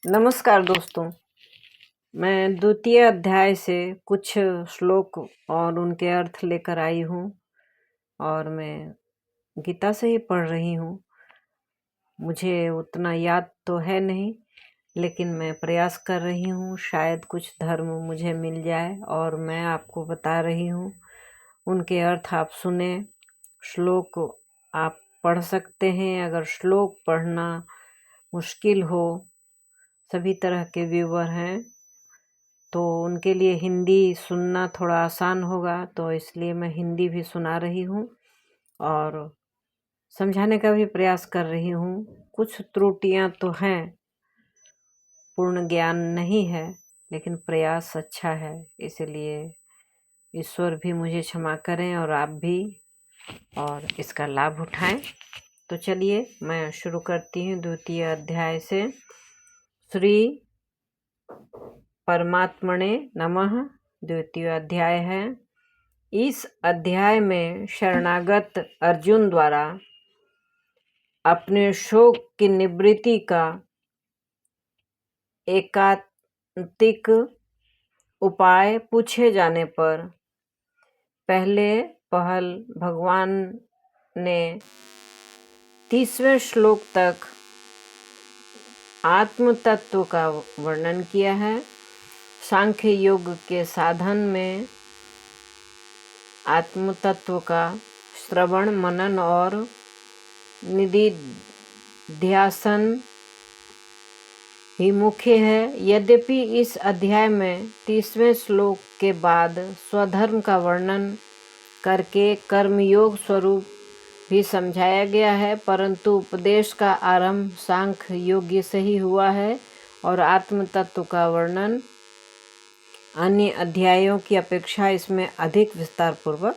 नमस्कार दोस्तों। मैं द्वितीय अध्याय से कुछ श्लोक और उनके अर्थ लेकर आई हूँ और मैं गीता से ही पढ़ रही हूँ। मुझे उतना याद तो है नहीं, लेकिन मैं प्रयास कर रही हूँ, शायद कुछ धर्म मुझे मिल जाए और मैं आपको बता रही हूँ। उनके अर्थ आप सुने। श्लोक आप पढ़ सकते हैं। अगर श्लोक पढ़ना मुश्किल हो, सभी तरह के व्यूवर हैं, तो उनके लिए हिंदी सुनना थोड़ा आसान होगा, तो इसलिए मैं हिंदी भी सुना रही हूँ और समझाने का भी प्रयास कर रही हूँ। कुछ त्रुटियाँ तो हैं, पूर्ण ज्ञान नहीं है, लेकिन प्रयास अच्छा है, इसलिए ईश्वर भी मुझे क्षमा करें और आप भी, और इसका लाभ उठाएं। तो चलिए मैं शुरू करती हूँ द्वितीय अध्याय से। श्री परमात्मने नमः द्वितीय अध्याय है। इस अध्याय में शरणागत अर्जुन द्वारा अपने शोक की निवृत्ति का एकांतिक उपाय पूछे जाने पर पहले पहल भगवान ने 30वें श्लोक तक आत्म तत्व का वर्णन किया है। सांख्य योग के साधन में आत्म तत्व का श्रवण, मनन और निधिध्यासन ही मुख्य है। यद्यपि इस अध्याय में 30वें श्लोक के बाद स्वधर्म का वर्णन करके कर्मयोग स्वरूप भी समझाया गया है, परंतु उपदेश का आरंभ सांख्य योग से ही हुआ है और आत्म तत्व का वर्णन अन्य अध्यायों की अपेक्षा इसमें अधिक विस्तार पूर्वक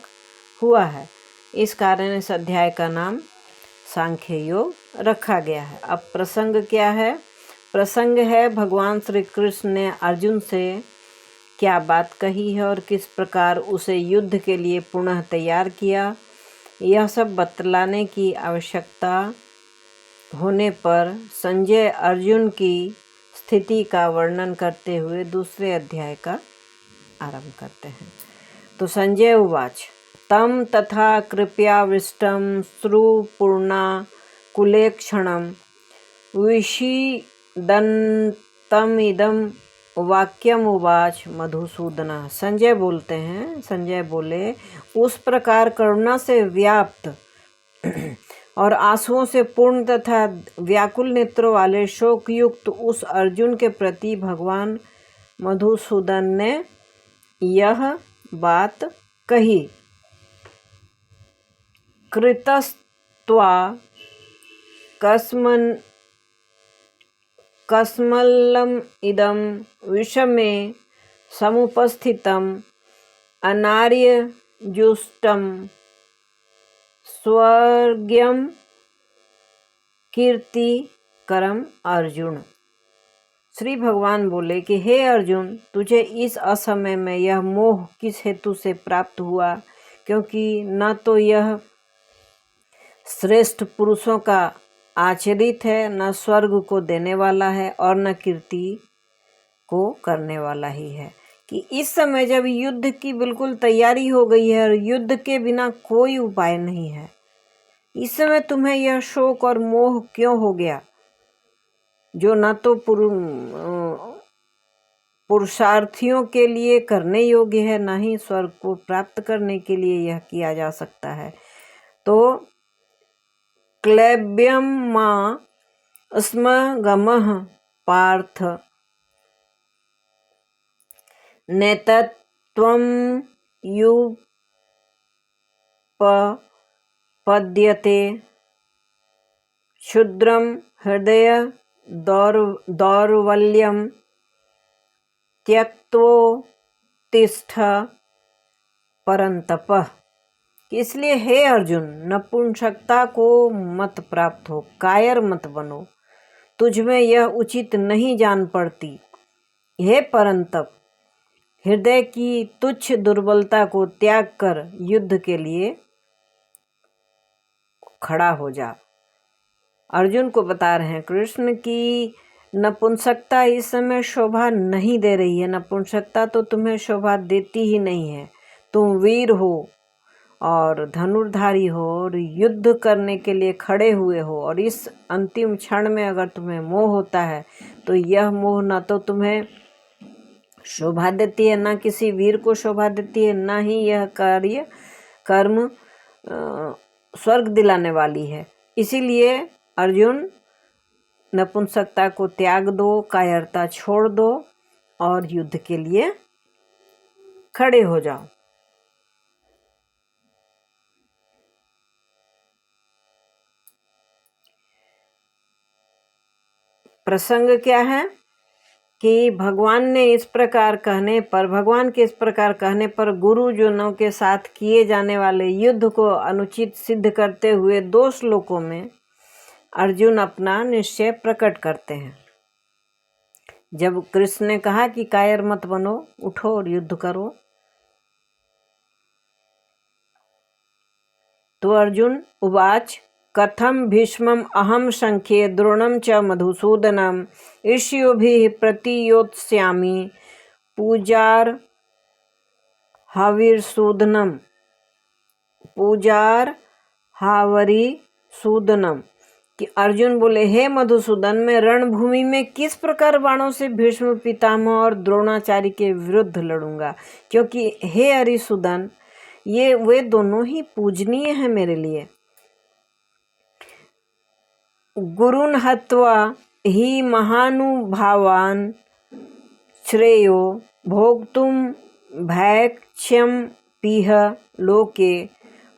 हुआ है। इस कारण इस अध्याय का नाम सांख्य योग रखा गया है। अब प्रसंग क्या है? प्रसंग है भगवान श्री कृष्ण ने अर्जुन से क्या बात कही है और किस प्रकार उसे युद्ध के लिए पुनः तैयार किया, यह सब बतलाने की आवश्यकता होने पर संजय अर्जुन की स्थिति का वर्णन करते हुए दूसरे अध्याय का आरंभ करते हैं। तो संजय उवाच तम तथा कृपयाविष्टं श्रुपूर्णाकुलेक्षणं विषीदन्तमिदं वाक्यमुवाच मधुसूदनः। संजय बोलते हैं, संजय बोले, उस प्रकार करुणा से व्याप्त और आंसुओं से पूर्ण तथा व्याकुल नेत्रों वाले शोकयुक्त उस अर्जुन के प्रति भगवान मधुसूदन ने यह बात कही। कृतस्त्वा कस्मलम इदं विषमे समुपस्थितम् अनार्यजुष्टं स्वर्ग्यं कीर्तिकरम अर्जुन। श्री भगवान बोले कि हे अर्जुन, तुझे इस असमय में यह मोह किस हेतु से प्राप्त हुआ, क्योंकि न तो यह श्रेष्ठ पुरुषों का आचरित है, न स्वर्ग को देने वाला है और न कीर्ति को करने वाला ही है। कि इस समय जब युद्ध की बिल्कुल तैयारी हो गई है और युद्ध के बिना कोई उपाय नहीं है, इस समय तुम्हें यह शोक और मोह क्यों हो गया, जो न तो पुरुषार्थियों के लिए करने योग्य है, न ही स्वर्ग को प्राप्त करने के लिए यह किया जा सकता है। तो क्लैब्यम मां स्म गमः पार्थ नैतत्त्वं युपपद्यते क्षुद्रं हृदय दौर्बल्यं त्यक्त्वोत्तिष्ठ परंतप। इसलिए हे अर्जुन, नपुंसकता को मत प्राप्त हो, कायर मत बनो, तुझमें यह उचित नहीं जान पड़ती। हे परंतप, हृदय की तुच्छ दुर्बलता को त्याग कर युद्ध के लिए खड़ा हो जा। अर्जुन को बता रहे हैं कृष्ण की नपुंसकता इस समय शोभा नहीं दे रही है। नपुंसकता तो तुम्हें शोभा देती ही नहीं है। तुम वीर हो और धनुर्धारी हो और युद्ध करने के लिए खड़े हुए हो, और इस अंतिम क्षण में अगर तुम्हें मोह होता है तो यह मोह न तो तुम्हें शोभा देती है, ना किसी वीर को शोभा देती है, ना ही यह कर्म स्वर्ग दिलाने वाली है। इसीलिए अर्जुन, नपुंसकता को त्याग दो, कायरता छोड़ दो और युद्ध के लिए खड़े हो जाओ। प्रसंग क्या है कि भगवान के इस प्रकार कहने पर गुरुजनों के साथ किए जाने वाले युद्ध को अनुचित सिद्ध करते हुए 2 श्लोकों में अर्जुन अपना निश्चय प्रकट करते हैं। जब कृष्ण ने कहा कि कायर मत बनो, उठो और युद्ध करो, तो अर्जुन उवाच कथम भीष्मम अहम संख्ये द्रोणम च मधुसूदनम ईर्ष्योभिः प्रतियोत्स्यामि पूजार हावरी सूदनम। कि अर्जुन बोले, हे मधुसूदन, मैं रणभूमि में किस प्रकार बाणों से भीष्म पितामह और द्रोणाचार्य के विरुद्ध लड़ूंगा, क्योंकि हे हरिसूदन, ये वे दोनों ही पूजनीय हैं मेरे लिए। गुरुन् हत्वा हि महानुभावान् श्रेयो भोक्तुं भैक्ष्यं पीह लोके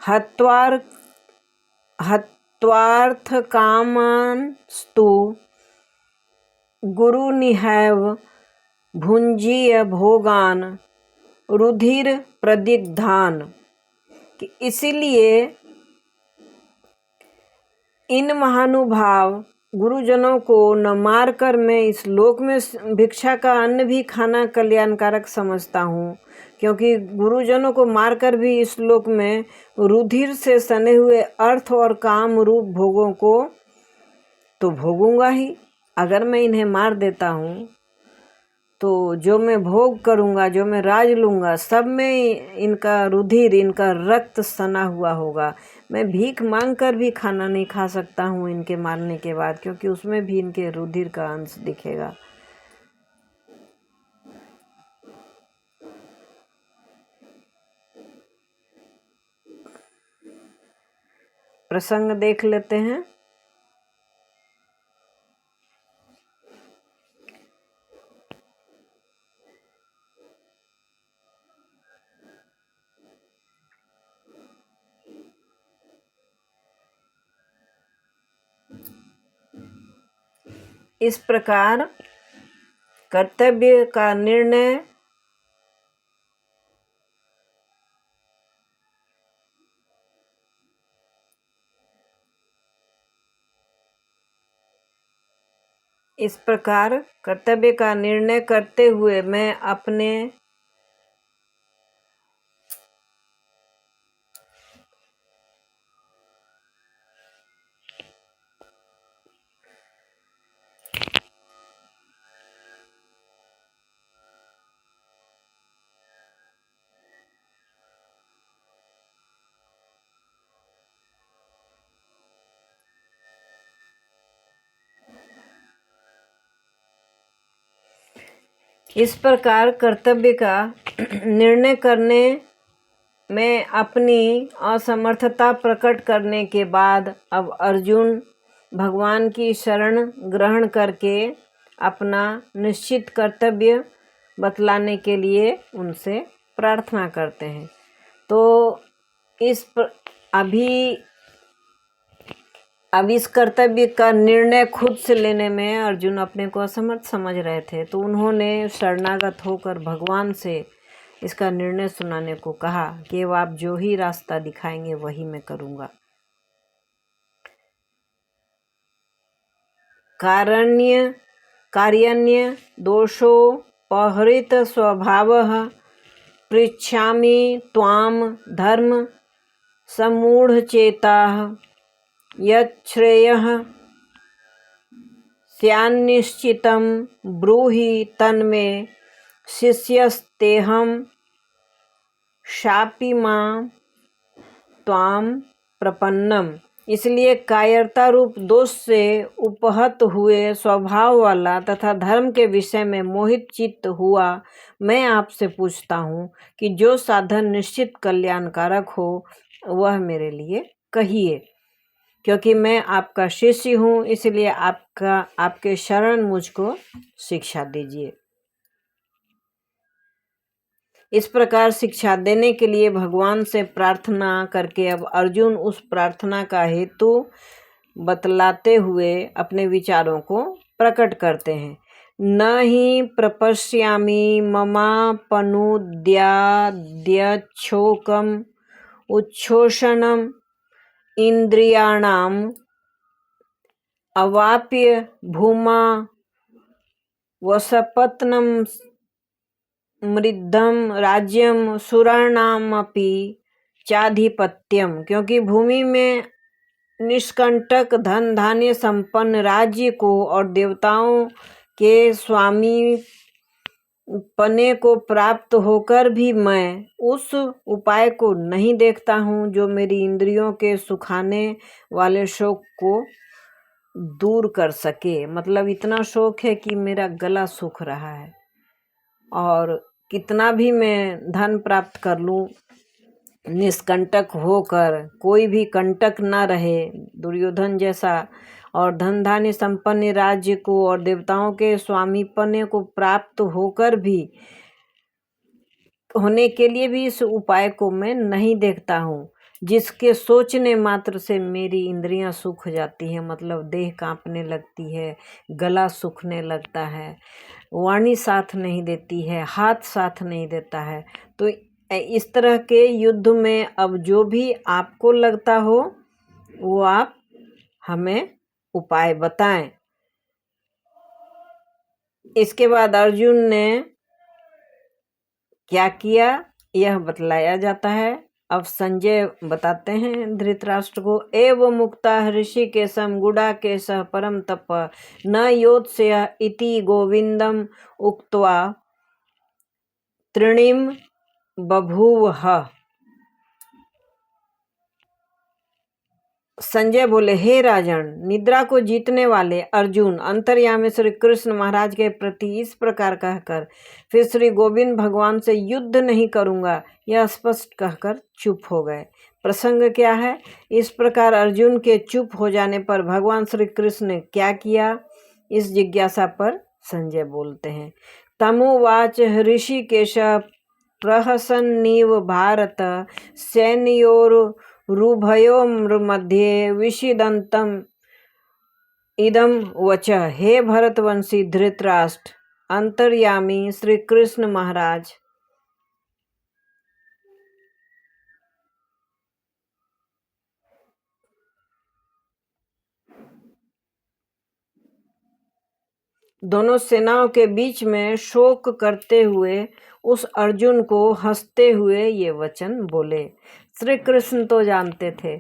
हत्वार्थकामांस्तु गुरुनिहैव भुंजीय भोगान रुधिर प्रदिग्धान। कि इसीलिए इन महानुभाव गुरुजनों को न मारकर मैं इस लोक में भिक्षा का अन्न भी खाना कल्याणकारक समझता हूँ, क्योंकि गुरुजनों को मारकर भी इस लोक में रुधिर से सने हुए अर्थ और काम रूप भोगों को तो भोगूंगा ही। अगर मैं इन्हें मार देता हूँ तो जो मैं भोग करूँगा, जो मैं राज लूँगा, सब में इनका रुधिर, इनका रक्त सना हुआ होगा। मैं भीख मांग कर भी खाना नहीं खा सकता हूँ इनके मारने के बाद, क्योंकि उसमें भी इनके रुधिर का अंश दिखेगा। प्रसंग देख लेते हैं। इस प्रकार कर्तव्य का निर्णय करते हुए मैं अपने इस प्रकार कर्तव्य का निर्णय करने में अपनी असमर्थता प्रकट करने के बाद अब अर्जुन भगवान की शरण ग्रहण करके अपना निश्चित कर्तव्य बतलाने के लिए उनसे प्रार्थना करते हैं। तो अब इस कर्तव्य का निर्णय खुद से लेने में अर्जुन अपने को असमर्थ समझ रहे थे, तो उन्होंने शरणागत होकर भगवान से इसका निर्णय सुनाने को कहा कि वो आप जो ही रास्ता दिखाएंगे वही मैं करूँगा। कार्यन्य दोषोपहृत स्वभावः पृच्छामि त्वां धर्म सम्मूढ़चेताः यच्छ्रेयः स्यान्निश्चितं ब्रूहि तन्मे शिष्यस्तेहं शापि मां त्वां प्रपन्नम। इसलिए कायरता रूप दोष से उपहत हुए स्वभाव वाला तथा धर्म के विषय में मोहित चित्त हुआ मैं आपसे पूछता हूँ कि जो साधन निश्चित कल्याणकारक हो वह मेरे लिए कहिए, क्योंकि मैं आपका शिष्य हूँ, इसलिए आपके शरण मुझको शिक्षा दीजिए। इस प्रकार शिक्षा देने के लिए भगवान से प्रार्थना करके अब अर्जुन उस प्रार्थना का हेतु बतलाते हुए अपने विचारों को प्रकट करते हैं। न ही प्रपश्यामि ममापनुद्याद्यच्छोकम उच्छोषणम इंद्रियाणाम अवाप्य भूमा वसपत्नम मृद्धम राज्यम सुराणामपि चाधिपत्यम। क्योंकि भूमि में निष्कंटक धन धान्य संपन्न राज्य को और देवताओं के स्वामी पने को प्राप्त होकर भी मैं उस उपाय को नहीं देखता हूँ जो मेरी इंद्रियों के सुखाने वाले शोक को दूर कर सके। मतलब इतना शोक है कि मेरा गला सूख रहा है और कितना भी मैं धन प्राप्त कर लूं, निष्कंटक होकर कोई भी कंटक ना रहे दुर्योधन जैसा, और धन धान्य संपन्न राज्य को और देवताओं के स्वामीपने को प्राप्त होकर भी होने के लिए भी इस उपाय को मैं नहीं देखता हूँ, जिसके सोचने मात्र से मेरी इंद्रियां सूख जाती हैं। मतलब देह कांपने लगती है, गला सूखने लगता है, वाणी साथ नहीं देती है, हाथ साथ नहीं देता है। तो इस तरह के युद्ध में अब जो भी आपको लगता हो वो आप हमें उपाय बताएं। इसके बाद अर्जुन ने क्या किया यह बतलाया जाता है। अब संजय बताते हैं धृतराष्ट्र को, एव मुक्ता ऋषिकेशम गुडाकेशः परम तप न योत्स्य इति गोविंदम उक्त्वा तृणीम बभूवः। संजय बोले, हे राजन, निद्रा को जीतने वाले अर्जुन अंतर्यामी श्री कृष्ण महाराज के प्रति इस प्रकार कहकर फिर श्री गोविंद भगवान से युद्ध नहीं करूंगा यह स्पष्ट कहकर चुप हो गए। प्रसंग क्या है? इस प्रकार अर्जुन के चुप हो जाने पर भगवान श्री कृष्ण ने क्या किया, इस जिज्ञासा पर संजय बोलते हैं। तमुवाच ऋषिकेश प्रहसन्नीव भारत सैन्योरुभयोर्मध्ये विषीदन्तम् इदं वच। हे भरतवंशी धृतराष्ट्र, अंतर्यामी श्री कृष्ण महाराज दोनों सेनाओं के बीच में शोक करते हुए उस अर्जुन को हंसते हुए ये वचन बोले। श्री कृष्ण तो जानते थे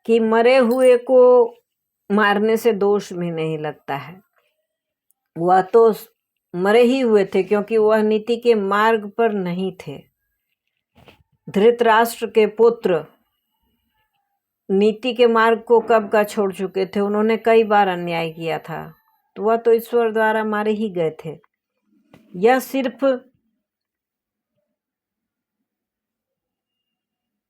कि मरे हुए को मारने से दोष भी नहीं लगता है। वह तो मरे ही हुए थे क्योंकि वह नीति के मार्ग पर नहीं थे। धृतराष्ट्र के पुत्र नीति के मार्ग को कब का छोड़ चुके थे, उन्होंने कई बार अन्याय किया था, तो वह तो ईश्वर द्वारा मारे ही गए थे। यह सिर्फ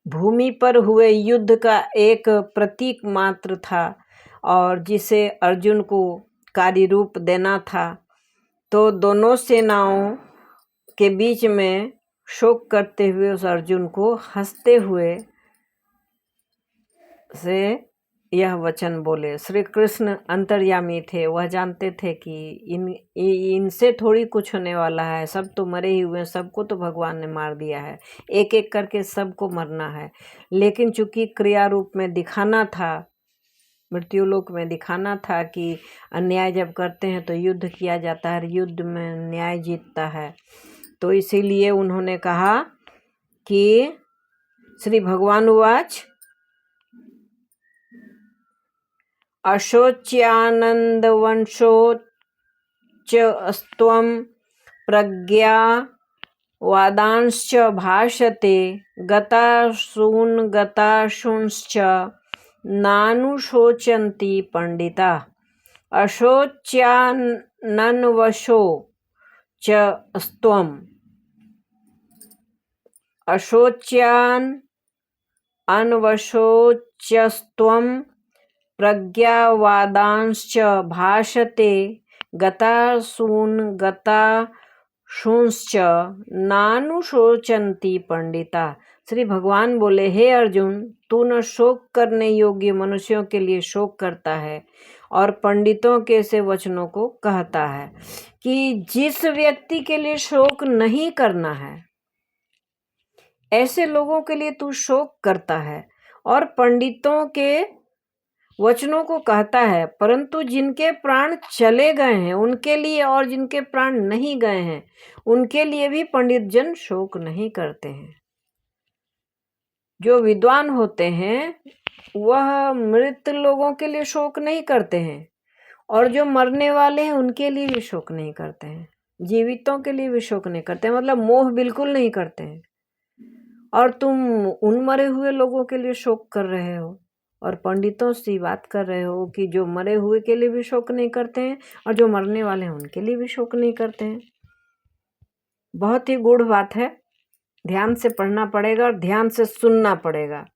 भूमि पर हुए युद्ध का एक प्रतीक मात्र था और जिसे अर्जुन को कार्य रूप देना था। तो दोनों सेनाओं के बीच में शोक करते हुए उस अर्जुन को हंसते हुए से यह वचन बोले। श्री कृष्ण अंतर्यामी थे, वह जानते थे कि इनसे थोड़ी कुछ होने वाला है, सब तो मरे ही हुए, सबको तो भगवान ने मार दिया है, एक एक करके सबको मरना है। लेकिन चूंकि क्रिया रूप में दिखाना था, मृत्युलोक में दिखाना था कि अन्याय जब करते हैं तो युद्ध किया जाता है, युद्ध में न्याय जीतता है, तो इसीलिए उन्होंने कहा कि श्री भगवान उवाच अशोच्यानन्दवंशोच्चस्त्वं प्रज्ञावादांश्च भाषते गतासूनगतासूंश्च नानुशोचन्ति पंडिता। अशोच्यानन्वशो च स्त्वं अशोच्यानन्वशोच्चस्त्वं प्रज्ञावादांश्च भाषते गतासूनगतासूंश्च नानुशोचन्ति पंडिता। श्री भगवान बोले, हे अर्जुन, तू न शोक करने योग्य मनुष्यों के लिए शोक करता है और पंडितों के से वचनों को कहता है कि जिस व्यक्ति के लिए शोक नहीं करना है ऐसे लोगों के लिए तू शोक करता है और पंडितों के वचनों को कहता है, परंतु जिनके प्राण चले गए हैं उनके लिए और जिनके प्राण नहीं गए हैं उनके लिए भी पंडित जन शोक नहीं करते हैं। जो विद्वान होते हैं वह मृत लोगों के लिए शोक नहीं करते हैं और जो मरने वाले हैं उनके लिए भी शोक नहीं करते हैं, जीवितों के लिए भी शोक नहीं करते हैं, मतलब मोह बिल्कुल नहीं करते हैं। और तुम उन मरे हुए लोगों के लिए शोक कर रहे हो और पंडितों से बात कर रहे हो कि जो मरे हुए के लिए भी शोक नहीं करते हैं और जो मरने वाले हैं उनके लिए भी शोक नहीं करते हैं। बहुत ही गूढ़ बात है, ध्यान से पढ़ना पड़ेगा और ध्यान से सुनना पड़ेगा।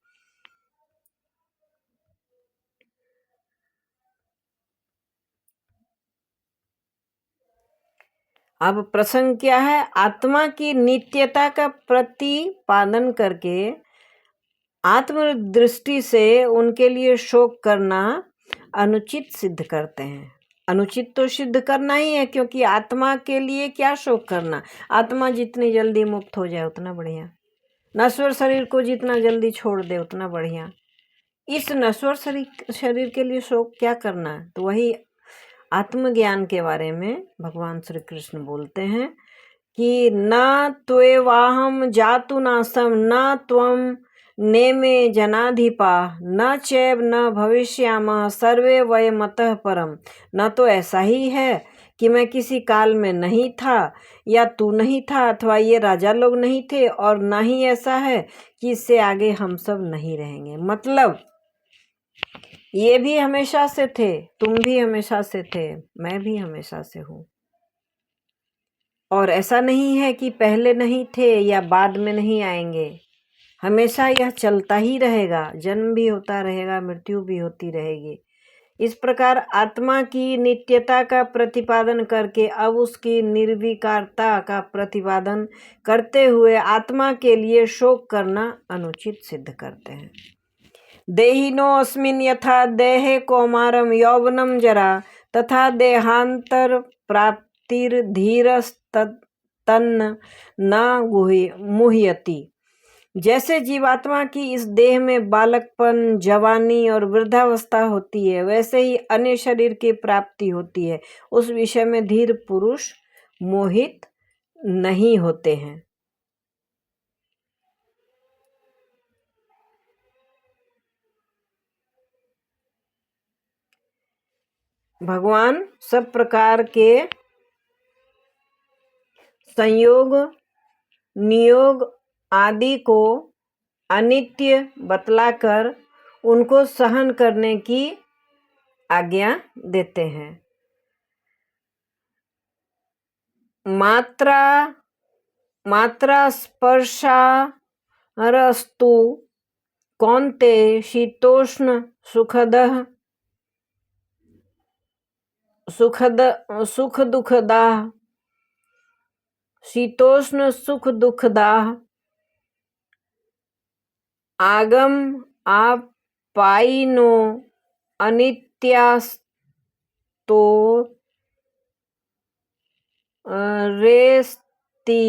अब प्रसंग क्या है? आत्मा की नित्यता का प्रतिपादन करके आत्मदृष्टि से उनके लिए शोक करना अनुचित सिद्ध करते हैं। अनुचित तो सिद्ध करना ही है, क्योंकि आत्मा के लिए क्या शोक करना। आत्मा जितनी जल्दी मुक्त हो जाए उतना बढ़िया, नश्वर शरीर को जितना जल्दी छोड़ दे उतना बढ़िया। इस नश्वर शरीर के लिए शोक क्या करना है? तो वही आत्मज्ञान के बारे में भगवान श्री कृष्ण बोलते हैं कि न त्वेवाहम जातु नासम न त्वम नेमे जनाधिपा न चैव न भविष्यामः सर्वे वयमतः परम। न तो ऐसा ही है कि मैं किसी काल में नहीं था या तू नहीं था अथवा ये राजा लोग नहीं थे, और ना ही ऐसा है कि इससे आगे हम सब नहीं रहेंगे। मतलब ये भी हमेशा से थे, तुम भी हमेशा से थे, मैं भी हमेशा से हूँ। और ऐसा नहीं है कि पहले नहीं थे या बाद में नहीं आएंगे, हमेशा यह चलता ही रहेगा, जन्म भी होता रहेगा, मृत्यु भी होती रहेगी। इस प्रकार आत्मा की नित्यता का प्रतिपादन करके अब उसकी निर्विकारता का प्रतिपादन करते हुए आत्मा के लिए शोक करना अनुचित सिद्ध करते हैं। देहिनो अस्मिन् यथा देहे कौमारम यौवनम जरा तथा देहांतर प्राप्तिर्धीरस्तन्न न मुह्यति। जैसे जीवात्मा की इस देह में बालकपन, जवानी और वृद्धावस्था होती है, वैसे ही अन्य शरीर की प्राप्ति होती है। उस विषय में धीर पुरुष मोहित नहीं होते हैं। भगवान सब प्रकार के संयोग, नियोग आदि को अनित्य बतलाकर उनको सहन करने की आज्ञा देते हैं। मात्रा स्पर्शारस्तु कौन्ते शीतोष्ण सुख दुखदा शीतोष्ण सुख दुखदा आगम आपायिनो अनित्यास्तो रेस्ति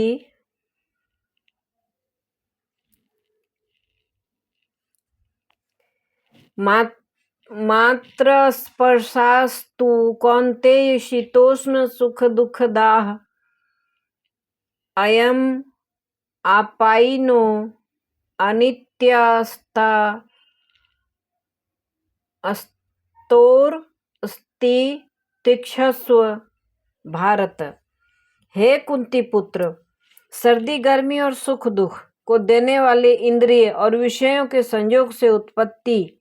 मात्र स्पर्शास्तु कौन्तेय शीतोष्ण सुख दुखदाः अयम आपायिनो अनित्यास्ता तोर स्ति तिक्षस्व भारत। हे कुंती पुत्र, सर्दी गर्मी और सुख दुख को देने वाले इंद्रिय और विषयों के संयोग से उत्पत्ति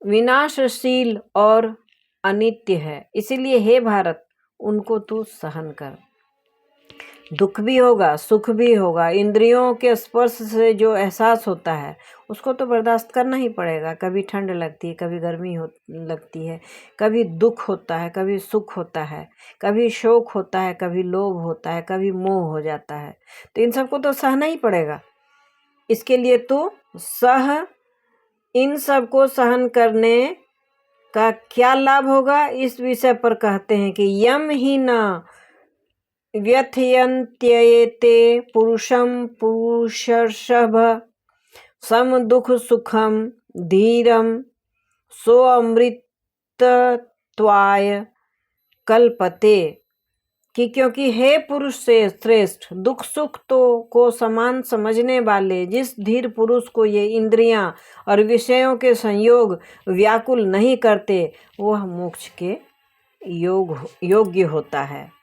विनाशशील और अनित्य है, इसीलिए हे भारत उनको तू सहन कर। दुख भी होगा, सुख भी होगा, इंद्रियों के स्पर्श से जो एहसास होता है उसको तो बर्दाश्त करना ही पड़ेगा। कभी ठंड लगती है, कभी गर्मी लगती है, कभी दुख होता है, कभी सुख होता है, कभी शोक होता है, कभी लोभ होता है, कभी मोह हो जाता है, तो इन सबको तो सहना ही पड़ेगा। इसके लिए तू सह। इन सबको सहन करने का क्या लाभ होगा, इस विषय पर कहते हैं कि यम ही न व्यथयन्त्येते पुरुषं पुरुषर्षभ सम दुख सुखम धीरम सो अमृतत्वाय कल्पते। कि क्योंकि हे पुरुष से श्रेष्ठ, दुख सुख तो को समान समझने वाले जिस धीर पुरुष को ये इंद्रियां और विषयों के संयोग व्याकुल नहीं करते, वह मोक्ष के योग्य होता है।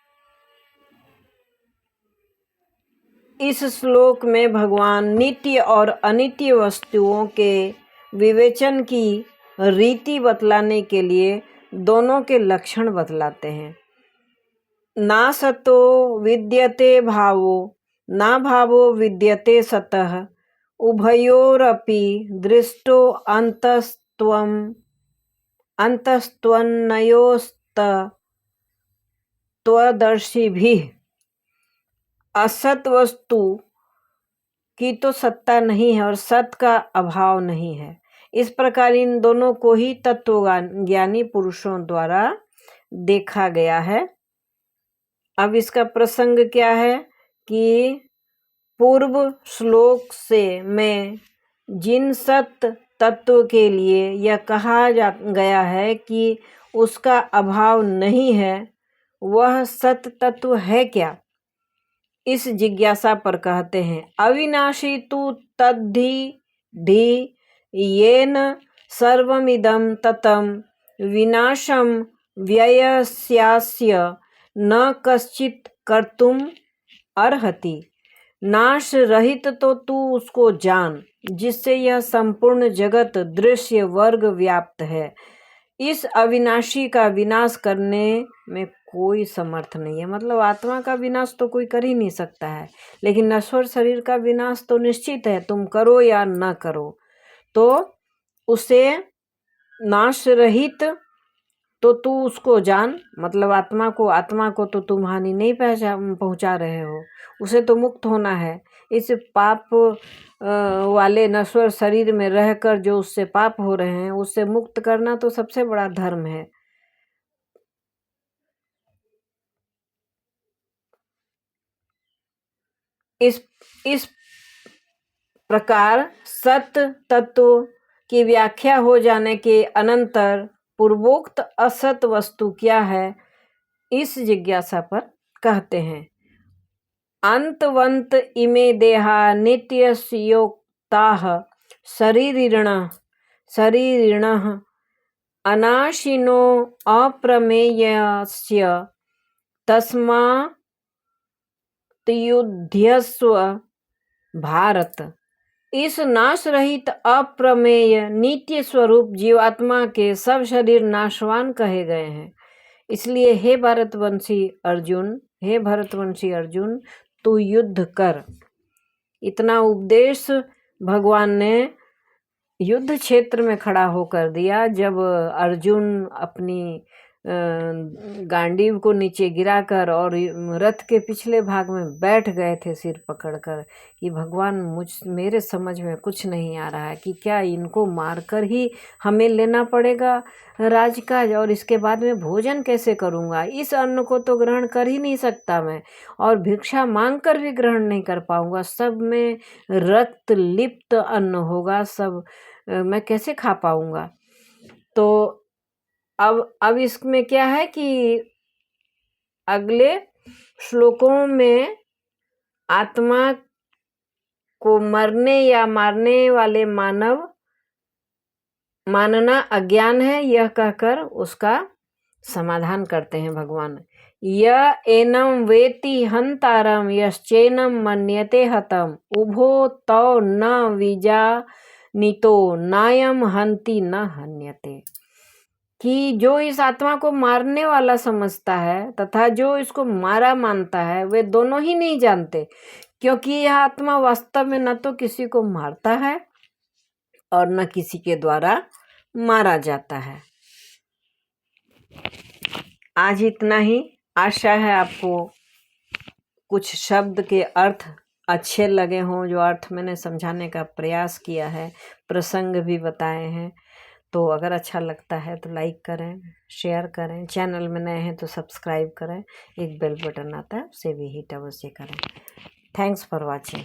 इस श्लोक में भगवान नित्य और अनित्य वस्तुओं के विवेचन की रीति बतलाने के लिए दोनों के लक्षण बतलाते हैं। ना सतो विद्यते भावो ना भावो विद्यते सतः उभयोरपि दृष्टो अंतस्त्वन्नयोस्तत्वदर्शिभिः। असत वस्तु की तो सत्ता नहीं है और सत का अभाव नहीं है। इस प्रकार इन दोनों को ही तत्वज्ञानी पुरुषों द्वारा देखा गया है। अब इसका प्रसंग क्या है कि पूर्व श्लोक से मैं जिन सत तत्व के लिए यह कहा गया है कि उसका अभाव नहीं है, वह सत तत्व है क्या, इस जिज्ञासा पर कहते हैं अविनाशी तु तद्धि धी येन सर्वमिदं ततं विनाशं व्ययस्यास्य न कश्चित् कर्तुम अर्हति। नाश रहित तो तू उसको जान जिससे यह संपूर्ण जगत दृश्य वर्ग व्याप्त है। इस अविनाशी का विनाश करने में कोई समर्थ नहीं है। मतलब आत्मा का विनाश तो कोई कर ही नहीं सकता है, लेकिन नश्वर शरीर का विनाश तो निश्चित है, तुम करो या ना करो। तो उसे नाश रहित तो तू उसको जान, मतलब आत्मा को तो तुम हानि नहीं पहुंचा रहे हो, उसे तो मुक्त होना है। इस पाप वाले नश्वर शरीर में रहकर जो उससे पाप हो रहे हैं, उससे मुक्त करना तो सबसे बड़ा धर्म है। इस प्रकार सत तत्व की व्याख्या हो जाने के अनंतर पूर्वोक्त असत वस्तु क्या है, इस जिज्ञासा पर कहते हैं अंतवंत इमे देहा नित्यस्योक्ताः शरीरिणः अनाशिनो अप्रमेयस्य तस्मात्युध्यस्व भारत। इस नाश रहित अप्रमेय नित्य स्वरूप जीवात्मा के सब शरीर नाशवान कहे गए हैं। इसलिए हे भरतवंशी अर्जुन तू युद्ध कर। इतना उपदेश भगवान ने युद्ध क्षेत्र में खड़ा होकर दिया, जब अर्जुन अपनी गांडीव को नीचे गिराकर और रथ के पिछले भाग में बैठ गए थे सिर पकड़कर कि भगवान मेरे समझ में कुछ नहीं आ रहा है कि क्या इनको मारकर ही हमें लेना पड़ेगा राजकाज, और इसके बाद में भोजन कैसे करूँगा। इस अन्न को तो ग्रहण कर ही नहीं सकता मैं, और भिक्षा मांग कर भी ग्रहण नहीं कर पाऊँगा। सब में रक्त लिप्त अन्न होगा, सब मैं कैसे खा पाऊँगा। तो अब इसमें क्या है कि अगले श्लोकों में आत्मा को मरने या मारने वाले मानव मानना अज्ञान है, यह कहकर उसका समाधान करते हैं भगवान। य एनम वेति हंतारम यश्चैनम मन्यते हतम उभो तौ न विजानीतो नायम हंति न हन्यते। कि जो इस आत्मा को मारने वाला समझता है तथा जो इसको मारा मानता है, वे दोनों ही नहीं जानते, क्योंकि यह आत्मा वास्तव में न तो किसी को मारता है और न किसी के द्वारा मारा जाता है। आज इतना ही। आशा है आपको कुछ शब्द के अर्थ अच्छे लगे हों, जो अर्थ मैंने समझाने का प्रयास किया है, प्रसंग भी बताए हैं। तो अगर अच्छा लगता है तो लाइक करें, शेयर करें, चैनल में नए हैं तो सब्सक्राइब करें, एक बेल बटन आता है उसे भी हिट अवश्य करें। Thanks for watching.